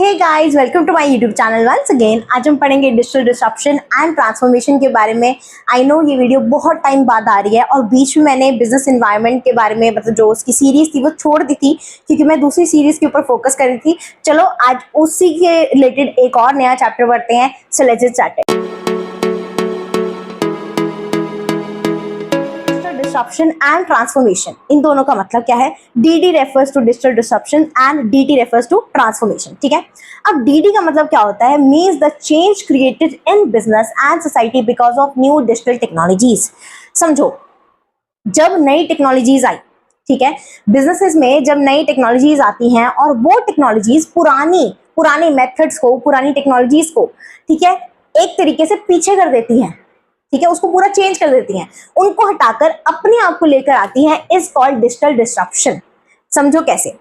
Hey guys, welcome to my YouTube channel once again. आज हम पढ़ेंगे डिजिटल डिस्रप्शन एंड ट्रांसफॉर्मेशन के बारे में। आई नो ये वीडियो बहुत टाइम बाद आ रही है और बीच में मैंने बिजनेस एनवायरनमेंट के बारे में मतलब जो उसकी सीरीज थी वो छोड़ दी थी क्योंकि मैं दूसरी सीरीज के ऊपर फोकस कर रही थी। चलो आज उसी के रिलेटेड एक और नया चैप्टर पढ़ते हैं। So let's get started. Disruption and transformation, इन दोनों का मतलब क्या है? DD refers to digital disruption and DT refers to transformation. ठीक है, अब डीडी का मतलब क्या होता है? Means the change created in business and society because of new digital technologies. समझो, जब नई टेक्नोलॉजीज आई, ठीक है, बिजनेसेस में जब नई टेक्नोलॉजीज आती हैं और वो टेक्नोलॉजीज पुरानी मेथड्स को, पुरानी टेक्नोलॉजीज को, ठीक है, एक तरीके से पीछे कर देती हैं, ठीक है, उसको पूरा चेंज कर देती हैं, उनको हटाकर अपने आप को लेकर आती हैं, इज कॉल्ड डिजिटल डिस्रप्शन। समझो कैसे?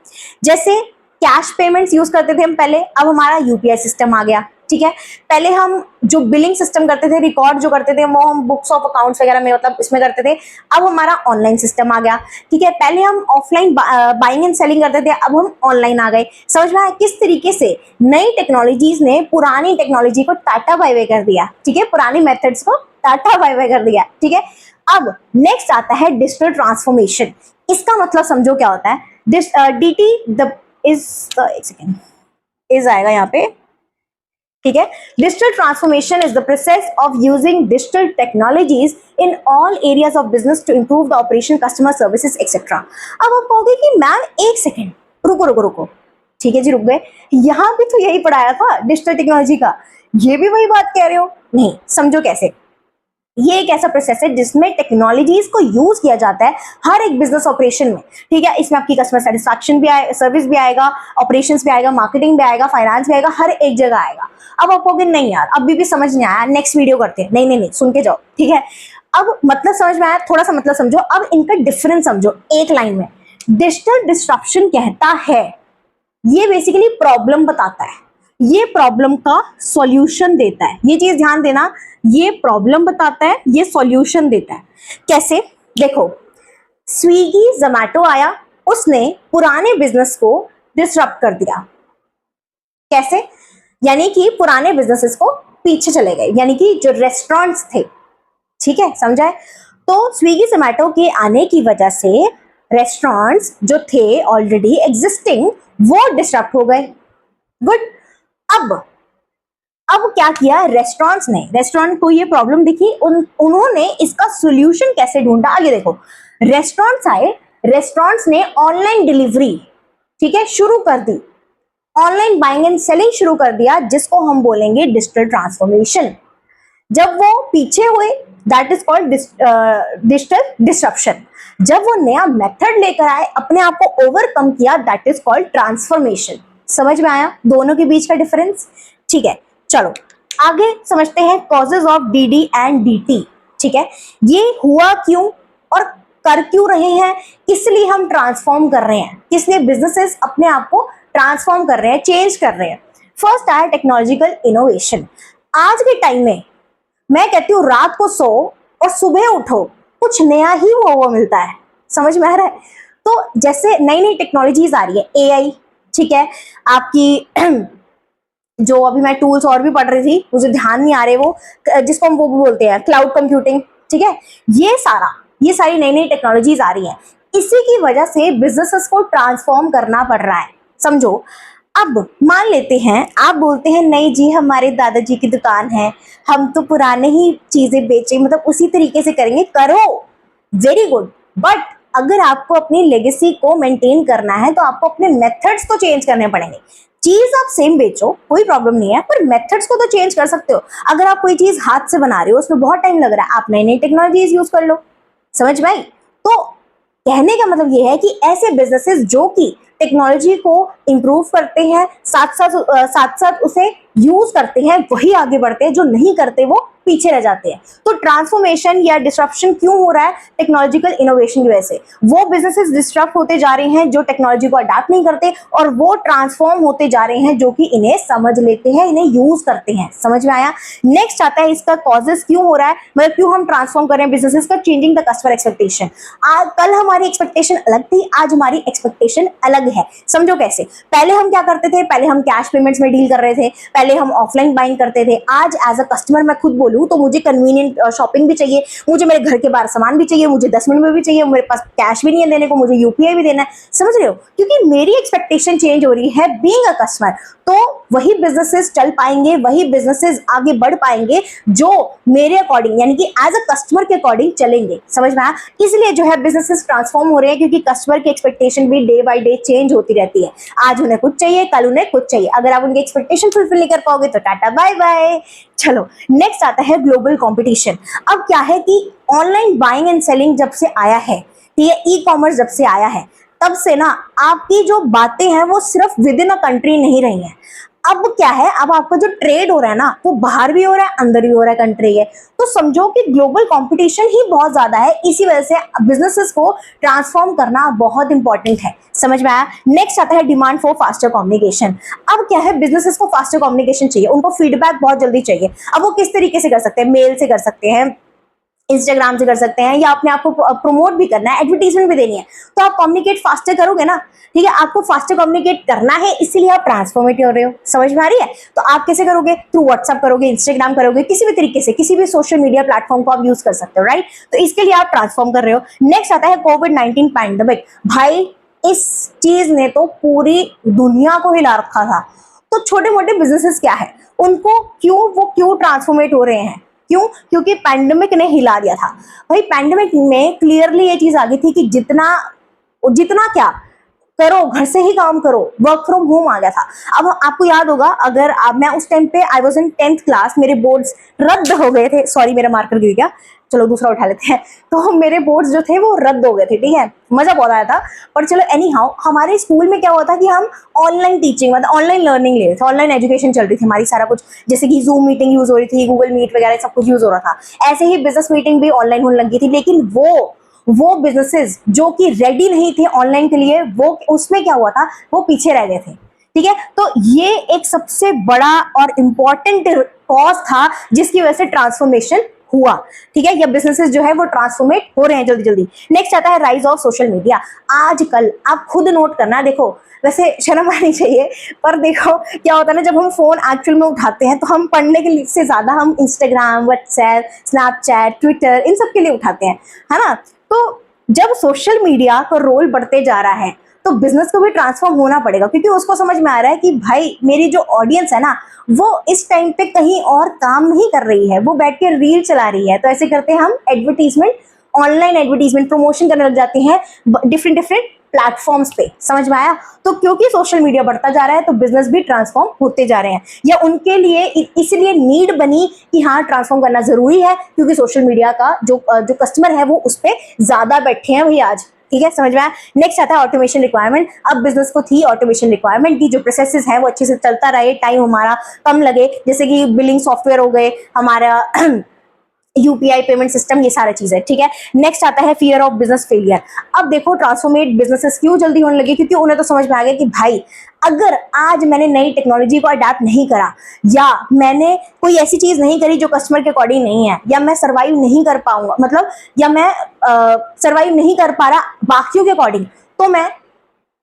जैसे कैश पेमेंट्स यूज करते थे हम पहले, अब हमारा यूपीआई सिस्टम आ गया। ठीक है, पहले हम जो बिलिंग सिस्टम करते थे, रिकॉर्ड जो करते थे वो हम बुक्स ऑफ अकाउंट्स वगैरह में मतलब इसमें करते थे, अब हमारा ऑनलाइन सिस्टम आ गया। ठीक है, पहले हम ऑफलाइन बाइंग एंड सेलिंग करते थे, अब हम ऑनलाइन आ गए। समझ में आया किस तरीके से नई टेक्नोलॉजीज ने पुरानी टेक्नोलॉजी को टाटा बाय बाय कर दिया। ठीक है, पुरानी मेथड्स को टाटा बाय बाय कर दिया। ठीक है, अब नेक्स्ट आता है डिजिटल ट्रांसफॉर्मेशन। इसका मतलब समझो क्या होता है? डीटी द इज एक सेकेंड इज आएगा यहाँ पे। ठीक है, digital transformation is the process of using digital technologies in all areas of business to improve the operation, customer services etcetera. अब आप कहोगे कि मैम एक सेकेंड, रुको। ठीक है जी, रुक गए। यहाँ भी तो यही पढ़ाया था डिजिटल टेक्नोलॉजी का, ये भी वही बात कह रहे हो? नहीं, समझो कैसे। ये एक ऐसा प्रोसेस है जिसमें टेक्नोलॉजीज को यूज किया जाता है हर एक बिजनेस ऑपरेशन में। ठीक है, इसमें आपकी कस्टमर सेटिस्फैक्शन भी आएगा, सर्विस भी आएगा, ऑपरेशंस भी आएगा, मार्केटिंग भी आएगा, फाइनेंस भी आएगा, हर एक जगह आएगा। अब आप कहोगे नहीं यार अभी भी समझ नहीं आया, नेक्स्ट वीडियो करते हैं। नहीं, सुन के जाओ। ठीक है, अब मतलब समझ में आया? थोड़ा सा मतलब समझो। अब इनका डिफरेंस समझो एक लाइन में। डिजिटल डिस्रप्शन कहता है, ये बेसिकली प्रॉब्लम बताता है, ये प्रॉब्लम का सॉल्यूशन देता है। ये चीज ध्यान देना, ये प्रॉब्लम बताता है, ये सॉल्यूशन देता है। कैसे? देखो, स्विगी जोमैटो आया, उसने पुराने बिजनेस को डिसरप्ट कर दिया। कैसे? यानी कि पुराने बिजनेसेस को पीछे चले गए, यानी कि जो रेस्टोरेंट्स थे। ठीक है, समझाए? तो स्विगी जोमैटो के आने की वजह से रेस्टोरेंट्स जो थे ऑलरेडी एग्जिस्टिंग वो डिसरप्ट हो गए। गुड। अब क्या किया रेस्टोरेंट्स ने? रेस्टोरेंट को ये प्रॉब्लम दिखी, उन्होंने इसका सॉल्यूशन कैसे ढूंढा? आगे देखो, रेस्टोरेंट्स आए, रेस्टोरेंट्स ने ऑनलाइन डिलीवरी, ठीक है, शुरू कर दी, ऑनलाइन बाइंग एंड सेलिंग शुरू कर दिया, जिसको हम बोलेंगे डिजिटल ट्रांसफॉर्मेशन। जब वो पीछे हुए, that is called digital disruption. जब वो नया मेथड लेकर आए, अपने आप को ओवरकम किया, दैट इज कॉल्ड ट्रांसफॉर्मेशन। समझ में आया दोनों के बीच का डिफरेंस? ठीक है, चलो आगे समझते हैं causes of DD and DT. ठीक है, ये हुआ क्यों और कर क्यों रहे हैं, किस लिए हम ट्रांसफॉर्म कर रहे हैं, किस लिए बिजनेसेस अपने आप को ट्रांसफॉर्म कर रहे हैं, चेंज कर रहे हैं। फर्स्ट आया टेक्नोलॉजिकल इनोवेशन। आज के टाइम में मैं कहती हूँ रात को सो और सुबह उठो, कुछ नया ही हुआ मिलता है। समझ में आ रहा है? तो जैसे नई नई टेक्नोलॉजीज आ रही है, एआई, ठीक है, आपकी जो अभी मैं टूल्स और भी पढ़ रही थी, मुझे ध्यान नहीं आ रहे वो, जिसको हम वो बोलते हैं क्लाउड कंप्यूटिंग। ठीक है, ये सारी नई नई टेक्नोलॉजीज आ रही हैं, इसी की वजह से बिजनेसेस को ट्रांसफॉर्म करना पड़ रहा है। समझो, अब मान लेते हैं आप बोलते हैं नहीं जी हमारे दादाजी की दुकान है, हम तो पुराने ही चीजें बेचें, मतलब उसी तरीके से करेंगे। करो, वेरी गुड, बट अगर आपको अपनी लेगेसी को मेंटेन करना है तो आपको अपने मेथड्स को चेंज करने पड़ेंगे। चीज आप सेम बेचो, कोई प्रॉब्लम नहीं है, पर मेथड्स को तो चेंज कर सकते हो। अगर आप कोई चीज हाथ से बना रहे हो, उसमें बहुत टाइम लग रहा है, आप नई नई टेक्नोलॉजीज यूज कर लो। समझ में आई? तो कहने का मतलब ये है कि ऐसे बिजनेसेस जो कि टेक्नोलॉजी को इंप्रूव करते हैं, साथ साथ उसे यूज करते हैं वही आगे बढ़ते हैं, जो नहीं करते वो पीछे रह जाते हैं। तो ट्रांसफॉर्मेशन या डिस्ट्रप्शन क्यों हो रहा है? टेक्नोलॉजिकल इनोवेशन की वजह से। वो बिजनेसेस डिस्ट्रप्ट होते जा रहे हैं जो टेक्नोलॉजी को अडॉप्ट नहीं करते, और वो ट्रांसफॉर्म होते जा रहे हैं जो कि इन्हें समझ लेते हैं, इन्हें यूज करते हैं। समझ में आया? नेक्स्ट आता है इसका कॉजेस क्यों हो रहा है, मतलब क्यों हम ट्रांसफॉर्म कर रहे हैं बिजनेसेस का। Changing the customer expectation. आज कल हमारी एक्सपेक्टेशन अलग थी, आज हमारी एक्सपेक्टेशन अलग है। समझो कैसे? पहले हम क्या करते थे? पहले हम कैश पेमेंट्स में डील कर रहे थे, पहले हम ऑफलाइन बाइंग करते थे। आज एज अ कस्टमर मैं खुद बोलूं तो मुझे कन्वीनियंट शॉपिंग भी चाहिए, मुझे मेरे घर के बाहर सामान भी चाहिए, मुझे 10 मिनट में भी चाहिए, मेरे पास कैश भी नहीं है देने को, मुझे यूपीआई भी देना है। समझ रहे हो? क्योंकि मेरी एक्सपेक्टेशन चेंज हो रही है बीइंग अ कस्टमर। तो वही बिजनेसेस चल पाएंगे, वही बिजनेसेस आगे बढ़ पाएंगे जो मेरे अकॉर्डिंग, यानी कि एज अ कस्टमर के अकॉर्डिंग चलेंगे। समझ में आया? इसलिए जो है बिजनेसेस ट्रांसफॉर्म हो रहे हैं, क्योंकि कस्टमर की एक्सपेक्टेशन भी डे बाय डे चेंज होती रहती है। आज उन्हें कुछ चाहिए, कल उन्हें कुछ चाहिए। अगर आप उनकी एक्सपेक्टेशन फुलफिल नहीं कर पाओगे तो टाटा बाय बाय। चलो नेक्स्ट आता है ग्लोबल कंपटीशन। अब क्या है कि ऑनलाइन बाइंग एंड सेलिंग जब से आया है, ठीक है, ई कॉमर्स जब से आया है, तब से ना आपकी जो बातें हैं वो सिर्फ विद इन अ कंट्री नहीं रही हैं। अब क्या है, अब आपका जो ट्रेड हो रहा है ना, वो बाहर भी हो रहा है, अंदर भी हो रहा है कंट्री के। तो समझो कि ग्लोबल कंपटीशन ही बहुत ज्यादा है। इसी वजह से बिजनेसेस को ट्रांसफॉर्म करना बहुत इंपॉर्टेंट है। समझ में आया? नेक्स्ट आता है डिमांड फॉर फास्टर कम्युनिकेशन। अब क्या है, बिजनेसेस को फास्टर कम्युनिकेशन चाहिए, उनको फीडबैक बहुत जल्दी चाहिए। अब वो किस तरीके से कर सकते हैं? मेल से कर सकते हैं, इंस्टाग्राम से कर सकते हैं, या अपने आप को प्रमोट भी करना है, एडवर्टीजमेंट भी देनी है, तो आप कम्युनिकेट फास्टर करोगे ना। ठीक है, आपको फास्टर कम्युनिकेट करना है, इसीलिए आप ट्रांसफॉर्मेट हो रहे हो। समझ में आ रही है? तो आप कैसे करोगे? थ्रू व्हाट्सएप करोगे, इंस्टाग्राम करोगे, किसी भी तरीके से, किसी भी सोशल मीडिया प्लेटफॉर्म को आप यूज कर सकते हो, राइट? तो इसके लिए आप ट्रांसफॉर्म कर रहे हो। नेक्स्ट आता है कोविड-19 पैंडेमिक। भाई इस चीज ने तो पूरी दुनिया को हिला रखा था। तो छोटे मोटे बिजनेसेस क्या है, उनको क्यों ट्रांसफॉर्मेट हो रहे हैं? क्यों? क्योंकि पैंडेमिक ने हिला दिया था। भाई पैंडेमिक में क्लियरली ये चीज आ गई थी कि जितना जितना क्या करो, घर से ही काम करो, वर्क फ्रॉम होम आ गया था। अब आपको याद होगा, अगर मैं उस टाइम पे I was in 10th class, मेरे बोर्ड्स रद्द हो गए थे। सॉरी मेरा मार्कर गिर गया, चलो दूसरा उठा लेते हैं। तो मेरे बोर्ड्स जो थे वो रद्द हो गए थे, ठीक है, मजा बहुत आया था। पर चलो एनी हाउ, हमारे स्कूल में क्या हुआ था कि हम ऑनलाइन टीचिंग, मतलब ऑनलाइन लर्निंग ले रहे थे, ऑनलाइन एजुकेशन चल रही थी हमारी, सारा कुछ, जैसे कि जूम मीटिंग यूज हो रही थी, गूगल मीट वगैरह सब कुछ यूज हो रहा था। ऐसे ही बिजनेस मीटिंग भी ऑनलाइन होने लगी थी। लेकिन वो बिजनेसेस जो कि रेडी नहीं थे ऑनलाइन के लिए, वो उसमें क्या हुआ था, वो पीछे रह गए थे। ठीक है, तो ये एक सबसे बड़ा और इंपॉर्टेंट कॉज था जिसकी वजह से ट्रांसफॉर्मेशन हुआ। ठीक है, ये बिजनेसेस जो है वो ट्रांसफॉर्मेट हो रहे हैं जल्दी जल्दी। नेक्स्ट आता है राइज ऑफ सोशल मीडिया। आजकल आप खुद नोट करना, देखो वैसे शर्म आनी चाहिए, पर देखो क्या होता है ना, जब हम फोन एक्चुअल में उठाते हैं तो हम पढ़ने के लिए से ज्यादा हम इंस्टाग्राम, व्हाट्सएप, स्नैपचैट, ट्विटर, इन सब के लिए उठाते हैं, है ना। तो जब सोशल मीडिया का रोल बढ़ते जा रहा है तो बिजनेस को भी ट्रांसफॉर्म होना पड़ेगा, क्योंकि उसको समझ में आ रहा है कि भाई मेरी जो ऑडियंस है ना, वो इस टाइम पे कहीं और काम नहीं कर रही है, वो बैठ के रील चला रही है। तो ऐसे करते हैं हम एडवर्टीजमेंट, ऑनलाइन एडवर्टीजमेंट प्रमोशन करने लग जाते हैं डिफरेंट प्लेटफॉर्म्स पे। समझ में आया? तो क्योंकि सोशल मीडिया बढ़ता जा रहा है तो बिजनेस भी ट्रांसफॉर्म होते जा रहे हैं, या उनके लिए इसलिए नीड बनी कि हाँ ट्रांसफॉर्म करना जरूरी है, क्योंकि सोशल मीडिया का जो कस्टमर है वो उस पर ज्यादा बैठे हैं भाई आज। ठीक है, समझ में आया? नेक्स्ट आता है ऑटोमेशन रिक्वायरमेंट। अब बिजनेस को थी ऑटोमेशन रिक्वायरमेंट की जो प्रोसेसेस हैं वो अच्छे से चलता रहे, टाइम हमारा कम लगे, जैसे कि बिलिंग सॉफ्टवेयर हो गए, हमारा यूपीआई पेमेंट सिस्टम, ये सारी चीजें। ठीक है, नेक्स्ट आता है फियर ऑफ बिजनेस फेलियर। अब देखो ट्रांसफॉर्मेट बिजनेसेस क्यों जल्दी होने लगे, क्योंकि उन्हें तो समझ में आ गया कि भाई अगर आज मैंने नई टेक्नोलॉजी को अडैप्ट नहीं करा, या मैंने कोई ऐसी चीज नहीं करी जो कस्टमर के अकॉर्डिंग नहीं है, या मैं सर्वाइव नहीं कर पाऊंगा, मतलब या मैं सर्वाइव नहीं कर पा रहा बाकियों के अकॉर्डिंग, तो मैं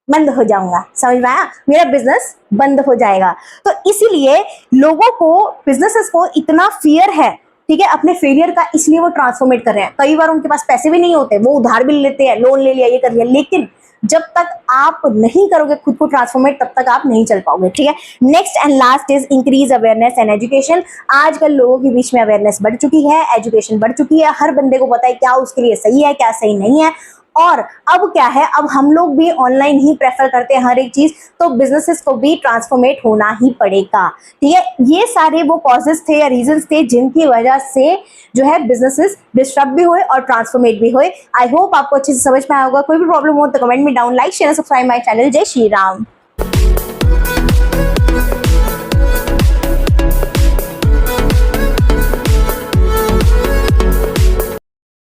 बंद हो जाऊंगा। समझ में आया? मेरा बिजनेस बंद हो जाएगा। तो इसीलिए लोगों को, बिजनेसेस को इतना फियर है, ठीक है, अपने फेलियर का, इसलिए वो ट्रांसफॉर्मेट कर रहे हैं। कई बार उनके पास पैसे भी नहीं होते, वो उधार भी लेते हैं, लोन ले लिया, ये कर लिया, लेकिन जब तक आप नहीं करोगे खुद को ट्रांसफॉर्मेट तब तक आप नहीं चल पाओगे। ठीक है, next and last is increase awareness and education. आजकल लोगों के बीच में अवेयरनेस बढ़ चुकी है, एजुकेशन बढ़ चुकी है, हर बंदे को पता है क्या उसके लिए सही है, क्या सही नहीं है। और अब क्या है, अब हम लोग भी ऑनलाइन ही प्रेफर करते हैं हर एक चीज, तो बिजनेसेस को भी ट्रांसफॉर्मेट होना ही पड़ेगा। ठीक है, ये सारे वो कॉजेस थे या रीजंस थे जिनकी वजह से जो है बिजनेसेस डिस्टर्ब भी हुए और ट्रांसफॉर्मेट भी हुए। आई होप आपको अच्छे से समझ में आया होगा। कोई भी प्रॉब्लम हो तो कमेंट में down, like share subscribe my channel. जय श्री राम।